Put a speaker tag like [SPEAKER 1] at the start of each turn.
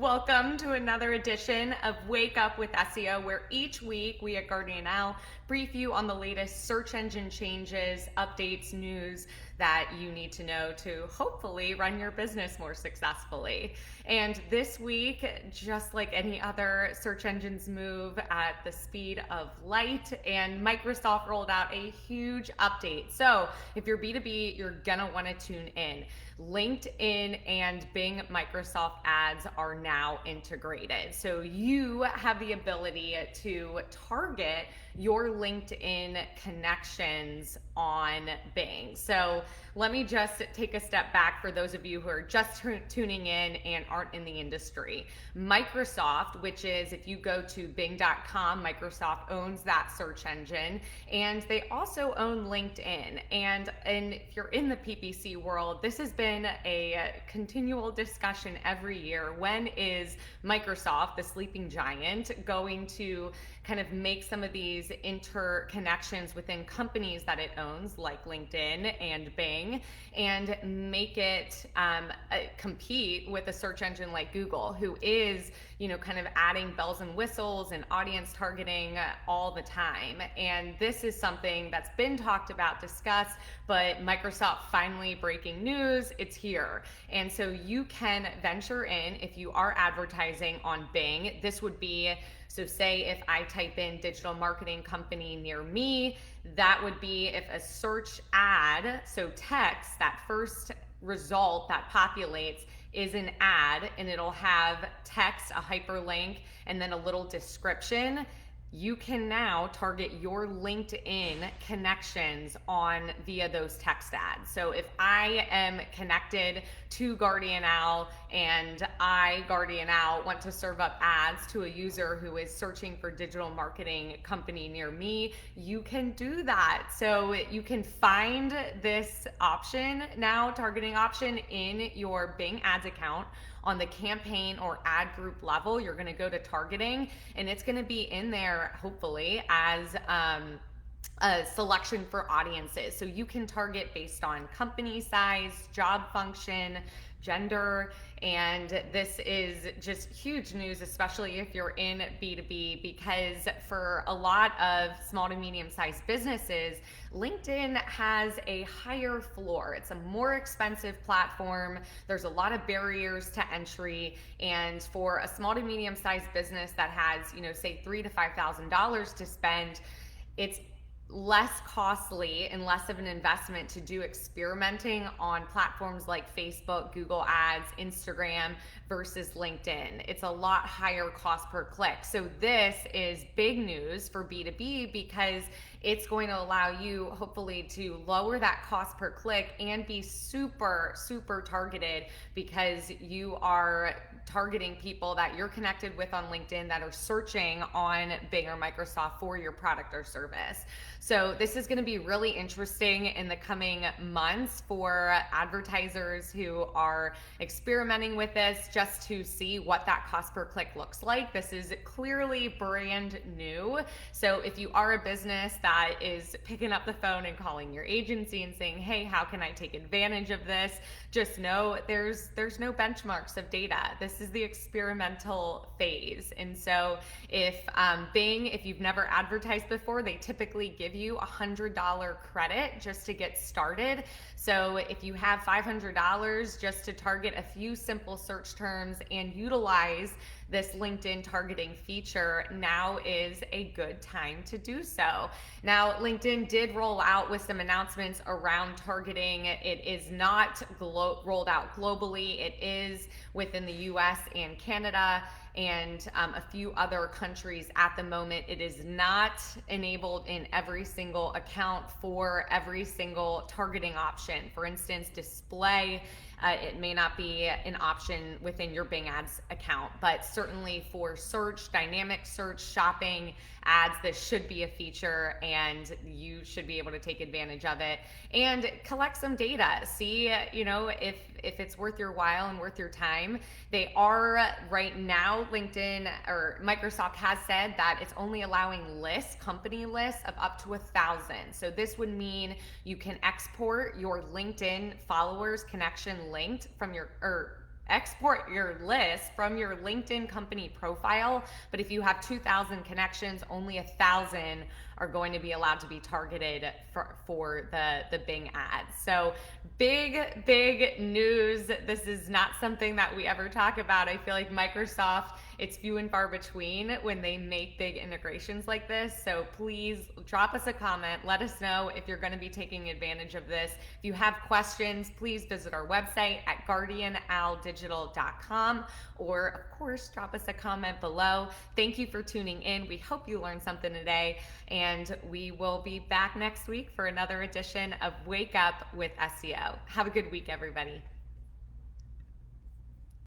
[SPEAKER 1] Welcome to another edition of Wake Up with SEO, where each week we at Guardian Owl brief you on the latest search engine changes, updates, news that you need to know to hopefully run your business more successfully. And this week, just like any other, search engines move at the speed of light, and Microsoft rolled out a huge update. So if you're B2B, you're gonna wanna tune in. LinkedIn and Bing Microsoft ads are now integrated. So you have the ability to target your LinkedIn connections on Bing. So let me just take a step back for those of you who are just tuning in and aren't in the industry. Microsoft, which is, if you go to bing.com, Microsoft owns that search engine, and they also own LinkedIn. And if you're in the PPC world, this has been a continual discussion every year. When is Microsoft, the sleeping giant, going to kind of make some of these interconnections within companies that it owns, like LinkedIn and Bing, and make it compete with a search engine like Google, who is, kind of adding bells and whistles and audience targeting all the time. And this is something that's been talked about, discussed, but Microsoft finally breaking news, it's here. And so you can venture in if you are advertising on Bing. This would be, so say if I type in digital marketing company near me, that would be if a search ad, so text, that first result that populates is an ad, and it'll have text, a hyperlink, and then a little description. You can now target your LinkedIn connections on via those text ads. So if I am connected to Guardian Owl and I, Guardian Owl, want to serve up ads to a user who is searching for digital marketing company near me, you can do that. So you can find this option now, targeting option, in your Bing Ads account. On the campaign or ad group level, you're going to go to targeting, and it's going to be in there, hopefully, as a selection for audiences. So you can target based on company size, job function, gender, and this is just huge news, especially if you're in B2B, because for a lot of small to medium-sized businesses, LinkedIn has a higher floor. It's a more expensive platform. There's a lot of barriers to entry, and for a small to medium-sized business that has, say $3,000 to $5,000 to spend, it's less costly and less of an investment to do experimenting on platforms like Facebook, Google Ads, Instagram versus LinkedIn. It's a lot higher cost per click. So this is big news for B2B because it's going to allow you hopefully to lower that cost per click and be super, super targeted, because you are targeting people that you're connected with on LinkedIn that are searching on Bing or Microsoft for your product or service. So this is going to be really interesting in the coming months for advertisers who are experimenting with this, just to see what that cost per click looks like. This is clearly brand new. So if you are a business that is picking up the phone and calling your agency and saying, hey, how can I take advantage of this? Just know there's no benchmarks of data. This is the experimental phase. And so if Bing, if you've never advertised before, they typically give you $100 credit just to get started. So if you have $500 just to target a few simple search terms and utilize this LinkedIn targeting feature, now is a good time to do so. Now, LinkedIn did roll out with some announcements around targeting. It is not rolled out globally. It is within the US and Canada and a few other countries at the moment. It is not enabled in every single account for every single targeting option. For instance, display, it may not be an option within your Bing Ads account, but certainly for search, dynamic search, shopping ads, this should be a feature, and you should be able to take advantage of it and collect some data. See, if it's worth your while and worth your time. They are right now, LinkedIn or Microsoft has said that it's only allowing lists, company lists of up to 1,000. So this would mean you can export your LinkedIn followers connection linked from your, or export your list from your LinkedIn company profile. But if you have 2,000 connections, only 1,000 are going to be allowed to be targeted for the Bing ads. So big news. This is not something that we ever talk about. I feel like Microsoft, it's few and far between when they make big integrations like this. So please drop us a comment. Let us know if you're going to be taking advantage of this. If you have questions, please visit our website at guardianowldigital.com, or of course, drop us a comment below. Thank you for tuning in. We hope you learned something today, and we will be back next week for another edition of Wake Up with SEO. Have a good week, everybody.